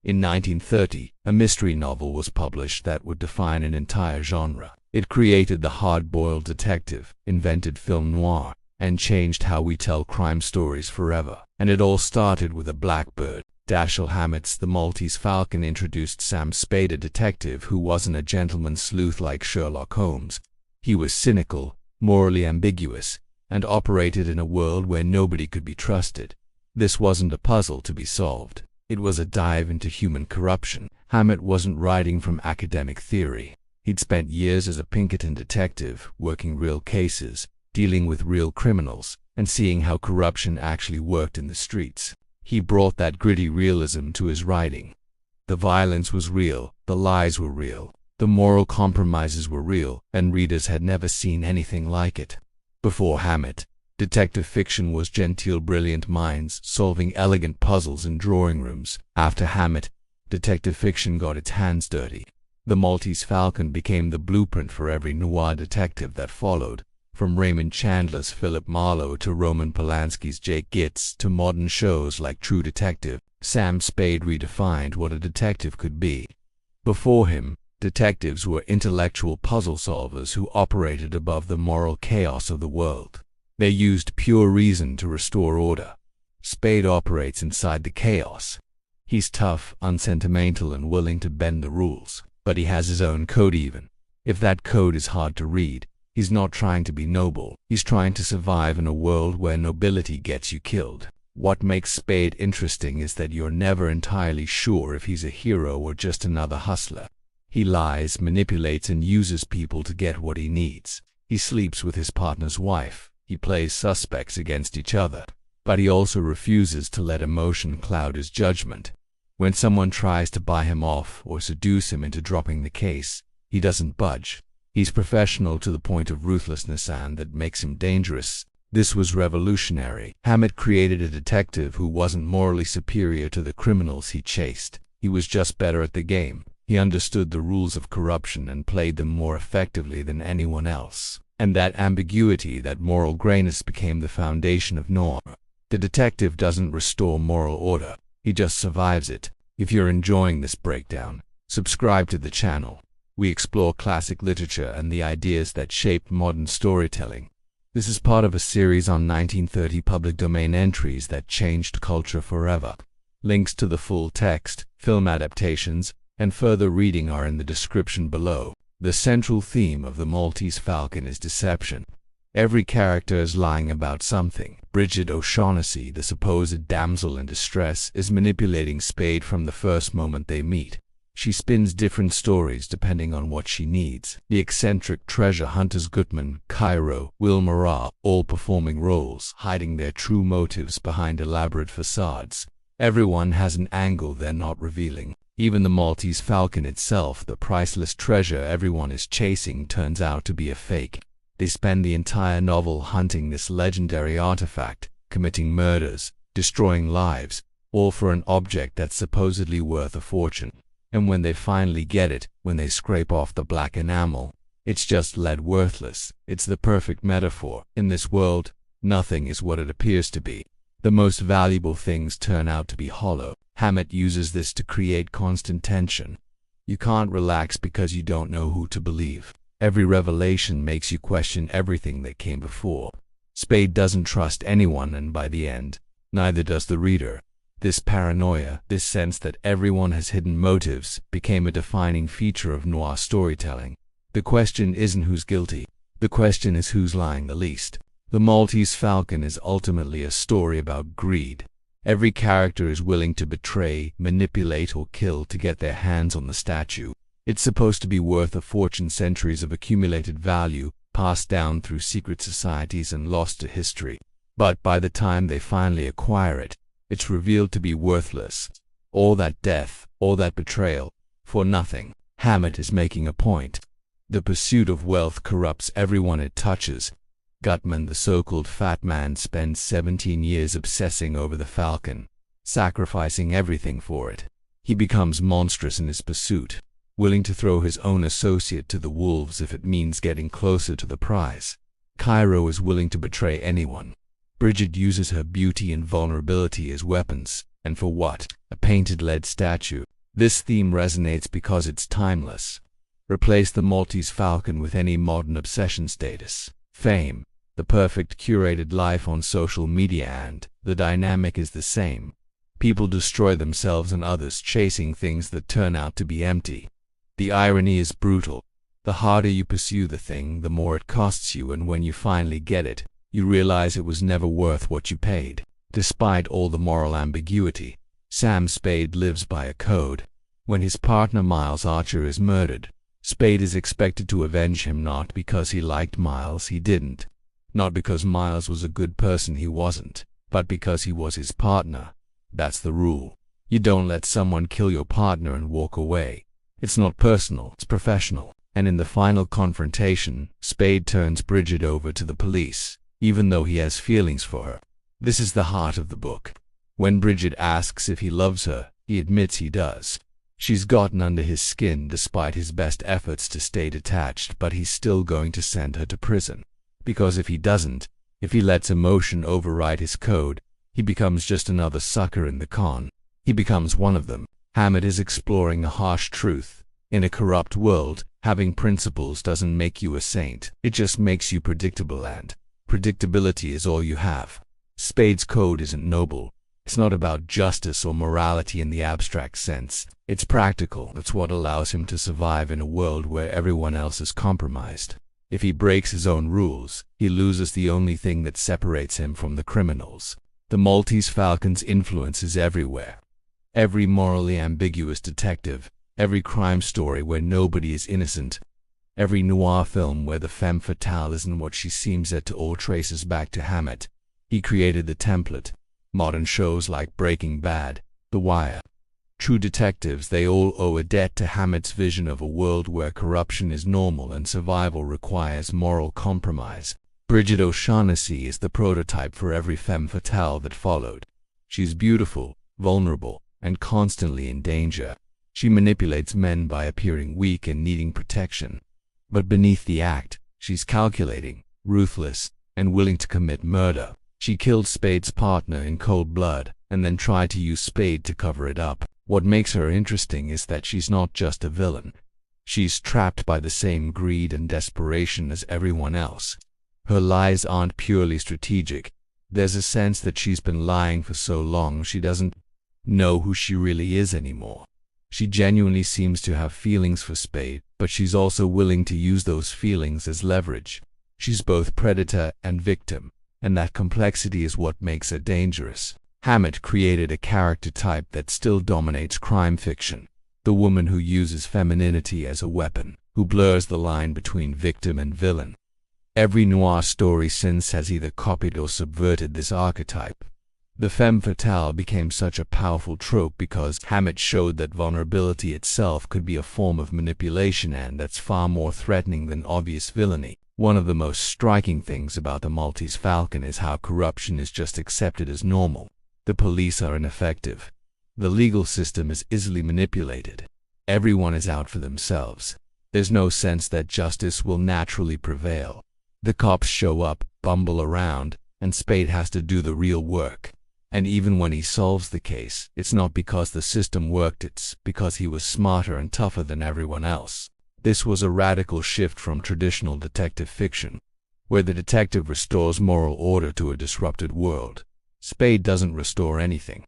In 1930, a mystery novel was published that would define an entire genre. It created the hard-boiled detective, invented film noir, and changed how we tell crime stories forever. And it all started with a blackbird. Dashiell Hammett's The Maltese Falcon introduced Sam Spade, a detective who wasn't a gentleman sleuth like Sherlock Holmes. He was cynical, morally ambiguous, and operated in a world where nobody could be trusted. This wasn't a puzzle to be solved. It was a dive into human corruption. Hammett wasn't writing from academic theory. He'd spent years as a Pinkerton detective, working real cases, dealing with real criminals, and seeing how corruption actually worked in the streets. He brought that gritty realism to his writing. The violence was real, the lies were real, the moral compromises were real, and readers had never seen anything like it. Before Hammett, detective fiction was genteel, brilliant minds solving elegant puzzles in drawing rooms. After Hammett, detective fiction got its hands dirty. The Maltese Falcon became the blueprint for every noir detective that followed, from Raymond Chandler's Philip Marlowe to Roman Polanski's Jake Gitz to modern shows like True Detective. Sam Spade redefined what a detective could be. Before him, detectives were intellectual puzzle solvers who operated above the moral chaos of the world. They used pure reason to restore order. Spade operates inside the chaos. He's tough, unsentimental, and willing to bend the rules. But he has his own code even. If that code is hard to read, he's not trying to be noble. He's trying to survive in a world where nobility gets you killed. What makes Spade interesting is that you're never entirely sure if he's a hero or just another hustler. He lies, manipulates, and uses people to get what he needs. He sleeps with his partner's wife. He plays suspects against each other. But he also refuses to let emotion cloud his judgment. When someone tries to buy him off or seduce him into dropping the case, he doesn't budge. He's professional to the point of ruthlessness, and that makes him dangerous. This was revolutionary. Hammett created a detective who wasn't morally superior to the criminals he chased. He was just better at the game. He understood the rules of corruption and played them more effectively than anyone else. And that ambiguity, that moral grayness, became the foundation of Noir. The detective doesn't restore moral order. He just survives it. If you're enjoying this breakdown, subscribe to the channel. We explore classic literature and the ideas that shaped modern storytelling. This is part of a series on 1930 public domain entries that changed culture forever. Links to the full text, film adaptations, and further reading are in the description below. The central theme of The Maltese Falcon is deception. Every character is lying about something. Bridget O'Shaughnessy, the supposed damsel in distress, is manipulating Spade from the first moment they meet. She spins different stories depending on what she needs. The eccentric treasure hunters Gutman, Cairo, Will Murrah, all performing roles, hiding their true motives behind elaborate facades. Everyone has an angle they're not revealing. Even the Maltese Falcon itself, the priceless treasure everyone is chasing, turns out to be a fake. They spend the entire novel hunting this legendary artifact, committing murders, destroying lives, all for an object that's supposedly worth a fortune. And when they finally get it, when they scrape off the black enamel, it's just lead, worthless. It's the perfect metaphor. In this world, nothing is what it appears to be. The most valuable things turn out to be hollow. Hammett uses this to create constant tension. You can't relax because you don't know who to believe. Every revelation makes you question everything that came before. Spade doesn't trust anyone, and by the end, neither does the reader. This paranoia, this sense that everyone has hidden motives, became a defining feature of noir storytelling. The question isn't who's guilty. The question is who's lying the least. The Maltese Falcon is ultimately a story about greed. Every character is willing to betray, manipulate, or kill to get their hands on the statue. It's supposed to be worth a fortune, centuries of accumulated value, passed down through secret societies and lost to history. But by the time they finally acquire it, it's revealed to be worthless. All that death, all that betrayal, for nothing. Hammett is making a point. The pursuit of wealth corrupts everyone it touches. Gutman, the so-called fat man, spends 17 years obsessing over the Falcon, sacrificing everything for it. He becomes monstrous in his pursuit, willing to throw his own associate to the wolves if it means getting closer to the prize. Cairo is willing to betray anyone. Bridget uses her beauty and vulnerability as weapons. And for what? A painted lead statue. This theme resonates because it's timeless. Replace the Maltese Falcon with any modern obsession status. Fame, the perfect curated life on social media, and the dynamic is the same. People destroy themselves and others chasing things that turn out to be empty. The irony is brutal. The harder you pursue the thing, the more it costs you, and when you finally get it, you realize it was never worth what you paid. Despite all the moral ambiguity, Sam Spade lives by a code. When his partner Miles Archer is murdered, Spade is expected to avenge him, not because he liked Miles, he didn't. Not because Miles was a good person, he wasn't. But because he was his partner. That's the rule. You don't let someone kill your partner and walk away. It's not personal, it's professional. And in the final confrontation, Spade turns Bridget over to the police, even though he has feelings for her. This is the heart of the book. When Bridget asks if he loves her, he admits he does. She's gotten under his skin despite his best efforts to stay detached, but he's still going to send her to prison. Because if he doesn't, if he lets emotion override his code, he becomes just another sucker in the con. He becomes one of them. Hammett is exploring a harsh truth. In a corrupt world, having principles doesn't make you a saint. It just makes you predictable, and predictability is all you have. Spade's code isn't noble. It's not about justice or morality in the abstract sense. It's practical. It's what allows him to survive in a world where everyone else is compromised. If he breaks his own rules, he loses the only thing that separates him from the criminals. The Maltese Falcon's influence is everywhere. Every morally ambiguous detective, every crime story where nobody is innocent, every noir film where the femme fatale isn't what she seems at all traces back to Hammett. He created the template. Modern shows like Breaking Bad, The Wire. True detectives, they all owe a debt to Hammett's vision of a world where corruption is normal and survival requires moral compromise. Bridget O'Shaughnessy is the prototype for every femme fatale that followed. She's beautiful, vulnerable, and constantly in danger. She manipulates men by appearing weak and needing protection. But beneath the act, she's calculating, ruthless, and willing to commit murder. She killed Spade's partner in cold blood, and then tried to use Spade to cover it up. What makes her interesting is that she's not just a villain. She's trapped by the same greed and desperation as everyone else. Her lies aren't purely strategic. There's a sense that she's been lying for so long she doesn't know who she really is anymore. She genuinely seems to have feelings for Spade, but she's also willing to use those feelings as leverage. She's both predator and victim, and that complexity is what makes her dangerous. Hammett created a character type that still dominates crime fiction. The woman who uses femininity as a weapon, who blurs the line between victim and villain. Every noir story since has either copied or subverted this archetype. The femme fatale became such a powerful trope because Hammett showed that vulnerability itself could be a form of manipulation, and that's far more threatening than obvious villainy. One of the most striking things about the Maltese Falcon is how corruption is just accepted as normal. The police are ineffective. The legal system is easily manipulated. Everyone is out for themselves. There's no sense that justice will naturally prevail. The cops show up, bumble around, and Spade has to do the real work. And even when he solves the case, it's not because the system worked, it's because he was smarter and tougher than everyone else. This was a radical shift from traditional detective fiction, where the detective restores moral order to a disrupted world. Spade doesn't restore anything.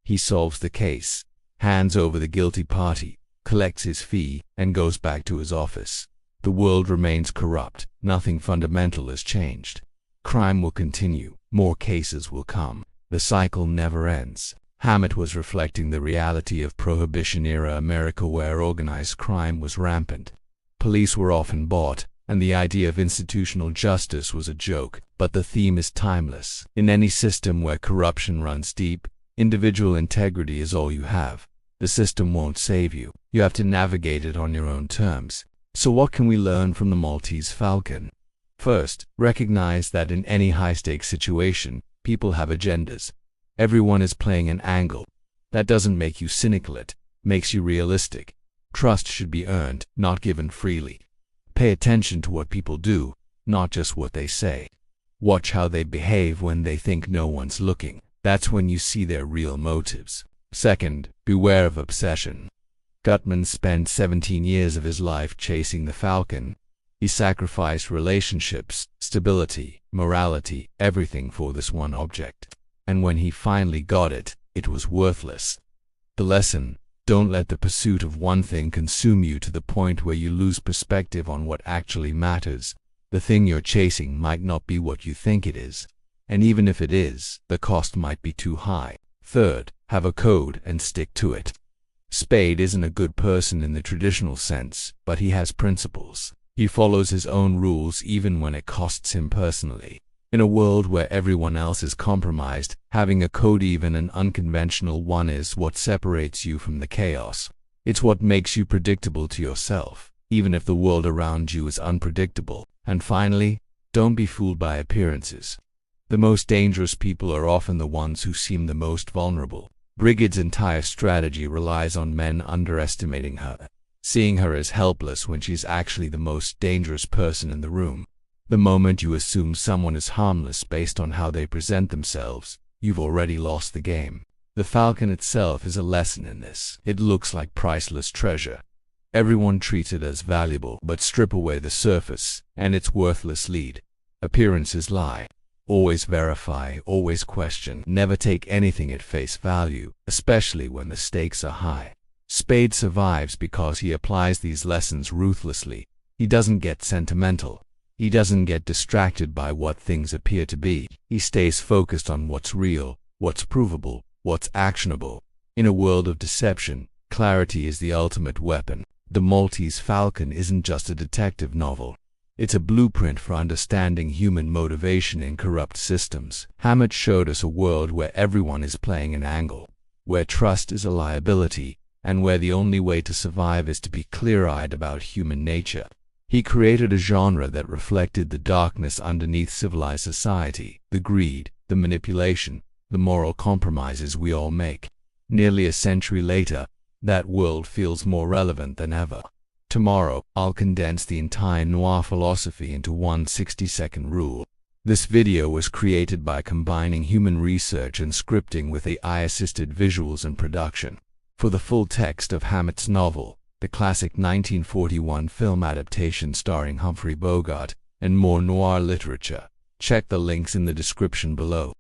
He solves the case, hands over the guilty party, collects his fee, and goes back to his office. The world remains corrupt. Nothing fundamental has changed. Crime will continue. More cases will come. The cycle never ends. Hammett was reflecting the reality of Prohibition-era America, where organized crime was rampant. Police were often bought, and the idea of institutional justice was a joke. But the theme is timeless. In any system where corruption runs deep, individual integrity is all you have. The system won't save you. You have to navigate it on your own terms. So what can we learn from the Maltese Falcon? First, recognize that in any high-stakes situation, people have agendas. Everyone is playing an angle. That doesn't make you cynical, it makes you realistic. Trust should be earned, not given freely. Pay attention to what people do, not just what they say. Watch how they behave when they think no one's looking. That's when you see their real motives. Second, beware of obsession. Gutman spent 17 years of his life chasing the Falcon. He sacrificed relationships, stability, morality, everything for this one object. And when he finally got it, it was worthless. The lesson: don't let the pursuit of one thing consume you to the point where you lose perspective on what actually matters. The thing you're chasing might not be what you think it is. And even if it is, the cost might be too high. Third, have a code and stick to it. Spade isn't a good person in the traditional sense, but he has principles. He follows his own rules even when it costs him personally. In a world where everyone else is compromised, having a code, even an unconventional one, is what separates you from the chaos. It's what makes you predictable to yourself, even if the world around you is unpredictable. And finally, don't be fooled by appearances. The most dangerous people are often the ones who seem the most vulnerable. Brigid's entire strategy relies on men underestimating her, seeing her as helpless when she's actually the most dangerous person in the room. The moment you assume someone is harmless based on how they present themselves, you've already lost the game. The Falcon itself is a lesson in this. It looks like priceless treasure. Everyone treats it as valuable, but strip away the surface, and it's worthless lead. Appearances lie. Always verify, always question, never take anything at face value, especially when the stakes are high. Spade survives because he applies these lessons ruthlessly. He doesn't get sentimental. He doesn't get distracted by what things appear to be. He stays focused on what's real, what's provable, what's actionable. In a world of deception, clarity is the ultimate weapon. The Maltese Falcon isn't just a detective novel. It's a blueprint for understanding human motivation in corrupt systems. Hammett showed us a world where everyone is playing an angle, where trust is a liability, and where the only way to survive is to be clear-eyed about human nature. He created a genre that reflected the darkness underneath civilized society, the greed, the manipulation, the moral compromises we all make. Nearly a century later, that world feels more relevant than ever. Tomorrow, I'll condense the entire noir philosophy into one 60-second rule. This video was created by combining human research and scripting with AI-assisted visuals and production. For the full text of Hammett's novel, the classic 1941 film adaptation starring Humphrey Bogart, and more noir literature, check the links in the description below.